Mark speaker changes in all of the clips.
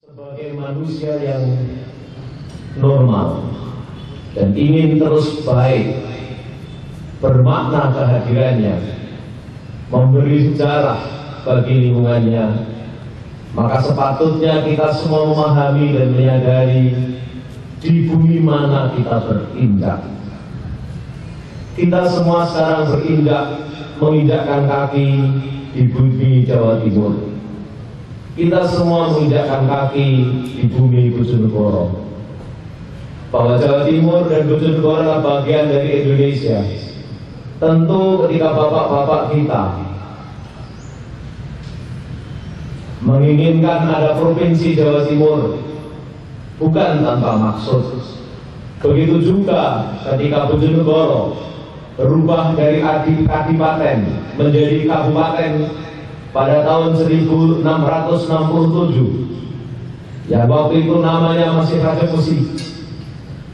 Speaker 1: Sebagai manusia yang normal dan ingin terus baik, bermakna kehadirannya, memberi sejarah bagi lingkungannya, maka sepatutnya kita semua memahami dan menyadari di bumi mana kita berinjak. Kita semua sekarang menginjakkan kaki di bumi Jawa Timur. Kita semua menginjakkan kaki di bumi Bojonegoro. Bahwa Jawa Timur dan Bojonegoro adalah bagian dari Indonesia. Tentu ketika bapak-bapak kita menginginkan ada provinsi Jawa Timur, bukan tanpa maksud. Begitu juga ketika Bojonegoro berubah dari adipaten menjadi kabupaten pada tahun 1667, yang waktu itu namanya masih Rajapesi,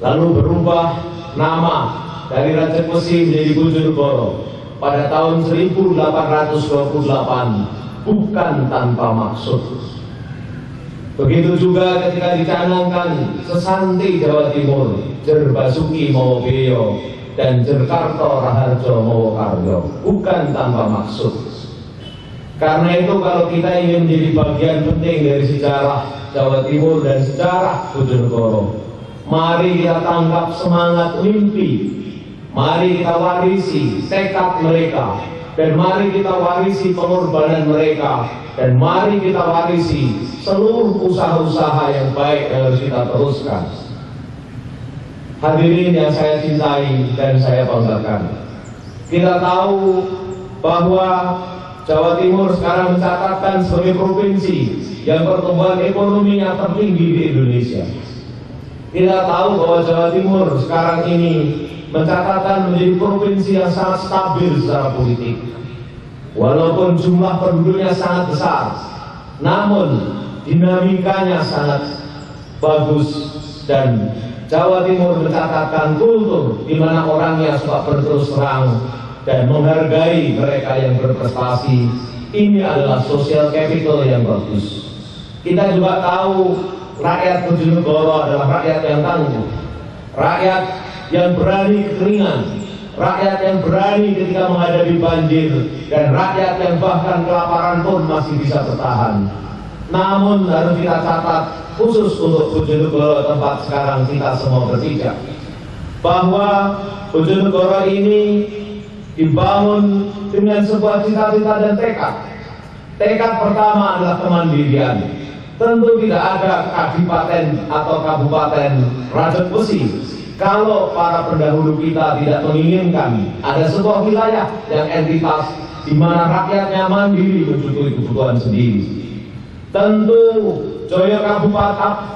Speaker 1: lalu berubah nama dari Rajapesi menjadi Bojonegoro pada tahun 1828, bukan tanpa maksud. Begitu juga ketika dicanangkan Sesanti Jawa Timur, Jer Basuki Mawobeyo dan Jer Karto Raharjo Mawokarjo, bukan tanpa maksud. Karena itu kalau kita ingin menjadi bagian penting dari sejarah Jawa Timur dan sejarah Bojonegoro, mari kita tangkap semangat mimpi, mari kita warisi tekad mereka, dan mari kita warisi pengorbanan mereka, dan mari kita warisi seluruh usaha-usaha yang baik yang harus kita teruskan. Hadirin yang saya cintai dan saya banggakan, kita tahu bahwa Jawa Timur sekarang mencatatkan sebagai provinsi yang pertumbuhan ekonominya tertinggi di Indonesia. Kita tahu bahwa Jawa Timur sekarang ini mencatatkan menjadi provinsi yang sangat stabil secara politik. Walaupun jumlah penduduknya sangat besar, namun dinamikanya sangat bagus, dan Jawa Timur mencatatkan kultur di mana orangnya suka berterus terang dan menghargai mereka yang berprestasi. Ini adalah social capital yang bagus. Kita juga tahu rakyat Bojonegoro adalah rakyat yang tangguh, rakyat yang berani kekeringan, rakyat yang berani ketika menghadapi banjir, dan rakyat yang bahkan kelaparan pun masih bisa bertahan. Namun harus kita catat, khusus untuk Bojonegoro tempat sekarang kita semua berpijak, bahwa Bojonegoro ini dibangun dengan sebuah cita-cita dan tekad. Tekad pertama adalah kemandirian. Tentu tidak ada kadipaten atau kabupaten Rajapesi kalau para pendahulu kita tidak menginginkan ada sebuah wilayah yang entitas di mana rakyatnya mandiri mencukupi kebutuhan sendiri. Tentu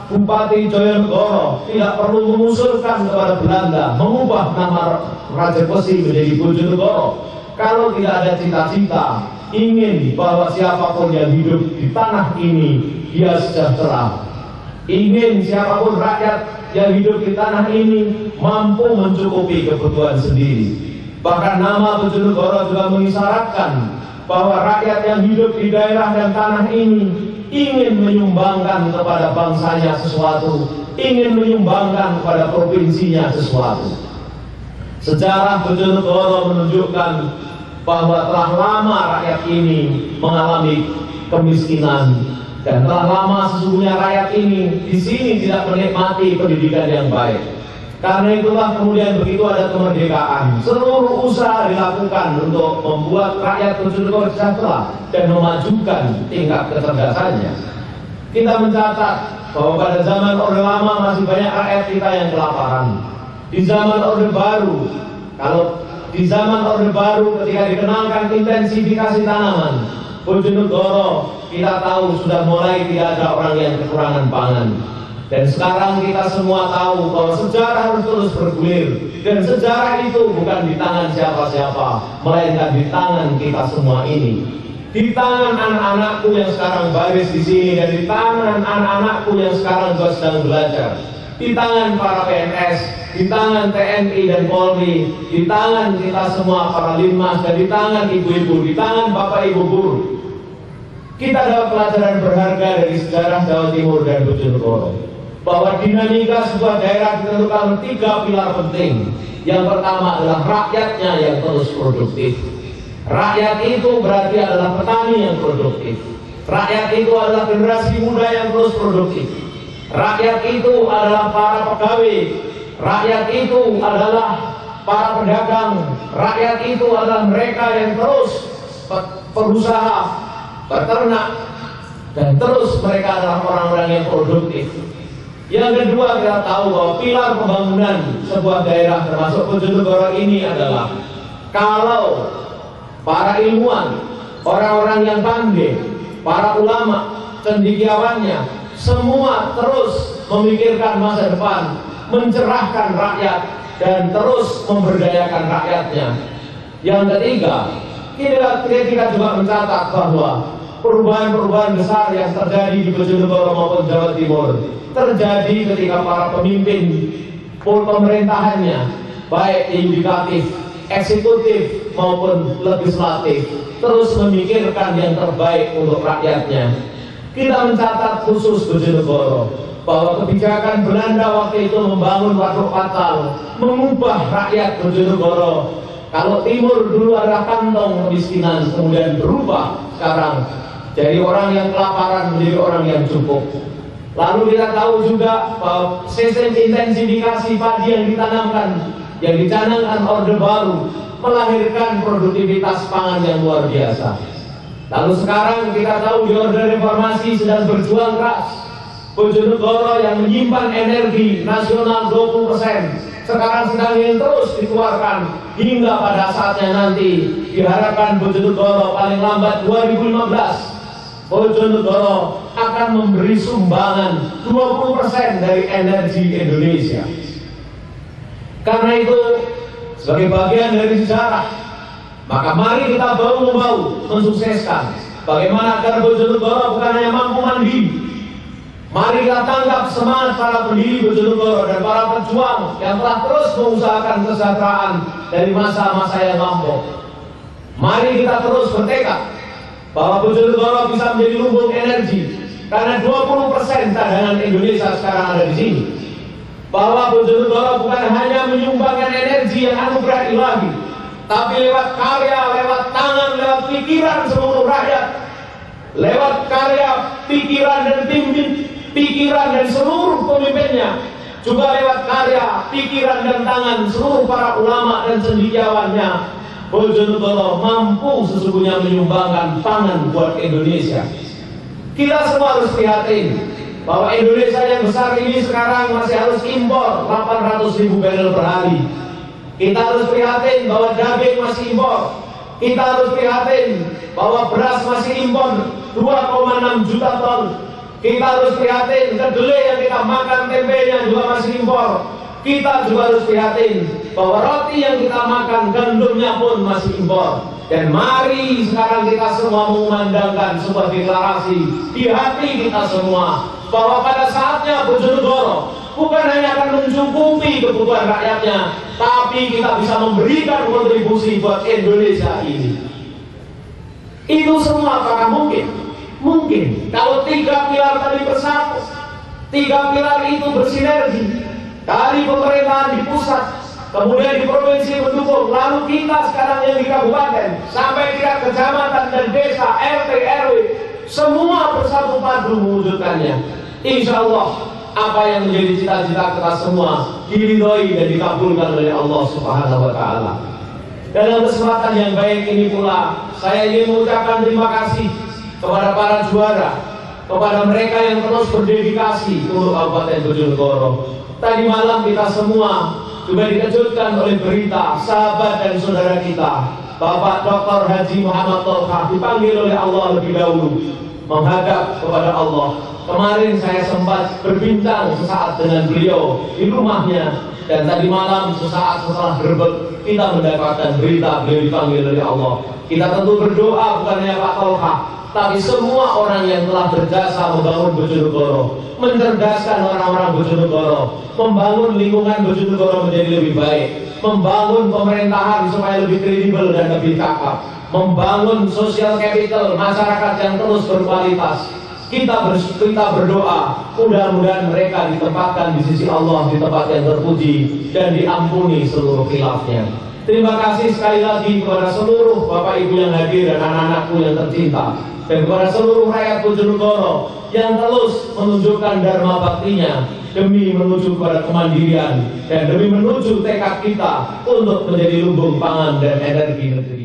Speaker 1: Bupati Joyonegoro tidak perlu mengusulkan kepada Belanda mengubah nama Rajapesi menjadi Bojonegoro kalau tidak ada cita-cita ingin bahwa siapapun yang hidup di tanah ini dia sejahtera, ingin siapapun rakyat yang hidup di tanah ini mampu mencukupi kebutuhan sendiri. Bahkan nama Bojonegoro juga mengisyaratkan bahwa rakyat yang hidup di daerah dan tanah ini ingin menyumbangkan kepada bangsanya sesuatu, ingin menyumbangkan kepada provinsinya sesuatu. Sejarah Bojonegoro menunjukkan bahwa telah lama rakyat ini mengalami kemiskinan, dan telah lama sesungguhnya rakyat ini di sini tidak menikmati pendidikan yang baik. Karena itulah kemudian begitu ada kemerdekaan, seluruh usaha dilakukan untuk membuat rakyat Bojonegoro sejahtera dan memajukan tingkat kecerdasannya. Kita mencatat bahwa pada zaman Orde Lama masih banyak rakyat kita yang kelaparan. Di zaman Orde Baru, di zaman Orde Baru ketika dikenalkan intensifikasi tanaman, Bojonegoro kita tahu sudah mulai tidak ada orang yang kekurangan pangan. Dan sekarang kita semua tahu bahwa sejarah harus terus bergulir, dan sejarah itu bukan di tangan siapa-siapa, melainkan di tangan kita semua ini, di tangan anak-anakku yang sekarang baris di sini, dan di tangan anak-anakku yang sekarang juga sedang belajar, di tangan para PNS, di tangan TNI dan Polri, di tangan kita semua para linmas, dan di tangan ibu-ibu, di tangan bapak ibu guru. Kita dapat pelajaran berharga dari sejarah Jawa Timur dan Bojonegoro, bahwa dinamika sebuah daerah ditentukan oleh 3 pilar penting. Yang pertama adalah rakyatnya yang terus produktif. Rakyat itu berarti adalah petani yang produktif. Rakyat itu adalah generasi muda yang terus produktif. Rakyat itu adalah para pegawai. Rakyat itu adalah para pedagang. Rakyat itu adalah mereka yang terus berusaha, beternak, dan terus mereka adalah orang-orang yang produktif. Yang kedua, kita tahu bahwa pilar pembangunan sebuah daerah termasuk Bojonegoro ini adalah kalau para ilmuwan, orang-orang yang pandai, para ulama, cendekiawannya, semua terus memikirkan masa depan, mencerahkan rakyat, dan terus memberdayakan rakyatnya. Yang ketiga, kita juga mencatat bahwa perubahan-perubahan besar yang terjadi di Bojonegoro maupun Jawa Timur terjadi ketika para pemimpin pemerintahannya, baik yudikatif, eksekutif maupun legislatif, terus memikirkan yang terbaik untuk rakyatnya. Kita mencatat khusus Bojonegoro bahwa kebijakan Belanda waktu itu membangun waduk Patal, mengubah rakyat Bojonegoro. Kalau timur dulu adalah kantong kemiskinan, kemudian berubah sekarang jadi orang yang kelaparan menjadi orang yang cukup. Lalu kita tahu juga bahwa sistem intensifikasi padi yang ditanamkan, yang dicanangkan Orde Baru, melahirkan produktivitas pangan yang luar biasa. Lalu sekarang kita tahu di Orde Reformasi sedang berjuang keras. Bojonegoro yang menyimpan energi nasional 20%, sekarang sedang ingin terus dikeluarkan hingga pada saatnya nanti diharapkan Bojonegoro paling lambat 2015 Bojonegoro akan memberi sumbangan 20% dari energi Indonesia. Karena itu, sebagai bagian dari sejarah, maka mari kita bahu-membahu mensukseskan bagaimana agar Bojonegoro bukan hanya mampu mandiri. Mari kita tangkap semangat para pendiri Bojonegoro dan para pejuang yang telah terus mengusahakan kesejahteraan dari masa-masa yang lampau. Mari kita terus bertekad bahwa Bojonegoro bisa menjadi lumbung energi, karena 20% cadangan Indonesia sekarang ada di sini. Bahwa Bojonegoro bukan hanya menyumbangkan energi yang anugerah ilahi, tapi lewat karya, lewat tangan, lewat pikiran seluruh rakyat, lewat karya, pikiran dan seluruh pemimpinnya, juga lewat karya, pikiran dan tangan seluruh para ulama dan cendekiawannya, Bojonegoro mampu sesungguhnya menyumbangkan pangan buat Indonesia. Kita semua harus prihatin bahwa Indonesia yang besar ini sekarang masih harus impor 800.000 barrel per hari. Kita harus prihatin bahwa daging masih impor. Kita harus prihatin bahwa beras masih impor 2,6 juta ton. Kita harus prihatin kedelai yang kita makan, tempenya juga masih impor. Kita juga harus prihatin bahwa roti yang kita makan, gandumnya pun masih impor. Dan mari sekarang kita semua mengumandangkan sebuah deklarasi di hati kita semua bahwa pada saatnya Bojonegoro bukan hanya akan mencukupi kebutuhan rakyatnya, tapi kita bisa memberikan kontribusi buat Indonesia ini. Itu semua apakah mungkin? Mungkin kalau 3 pilar tadi bersatu, 3 pilar itu bersinergi. Dari pemerintahan di pusat, kemudian di provinsi mendukung, lalu kita sekarang yang di kabupaten, sampai tingkat kecamatan dan desa, RT, RW, semua bersatu padu mewujudkannya. Insya Allah, apa yang menjadi cita-cita kita semua diridhoi dan dikabulkan oleh Allah Subhanahu wa Ta'ala. Dalam kesempatan yang baik ini pula, saya ingin mengucapkan terima kasih kepada para juara, kepada mereka yang terus berdedikasi untuk Kabupaten Bojonegoro. Tadi malam kita semua juga dikejutkan oleh berita sahabat dan saudara kita, Bapak Dr. Haji Muhammad Tolkah, dipanggil oleh Allah lebih dahulu menghadap kepada Allah. Kemarin saya sempat berbincang sesaat dengan beliau di rumahnya, dan tadi malam sesaat setelah berbek kita mendapatkan berita beliau dipanggil oleh Allah. Kita tentu berdoa bukan hanya Pak Tolkah, tapi semua orang yang telah berjasa membangun Bojonegoro, mencerdaskan orang-orang Bojonegoro, membangun lingkungan Bojonegoro menjadi lebih baik, membangun pemerintahan supaya lebih kredibel dan lebih cakap. membangun sosial capital masyarakat yang terus berkualitas. Kita berdoa mudah-mudahan mereka ditempatkan di sisi Allah di tempat yang terpuji dan diampuni seluruh khilafnya. Terima kasih sekali lagi kepada seluruh Bapak Ibu yang hadir dan anak-anakku yang tercinta, dan kepada seluruh rakyat Bojonegoro yang terus menunjukkan dharma baktinya demi menuju kepada kemandirian dan demi menuju tekad kita untuk menjadi lumbung pangan dan energi negeri.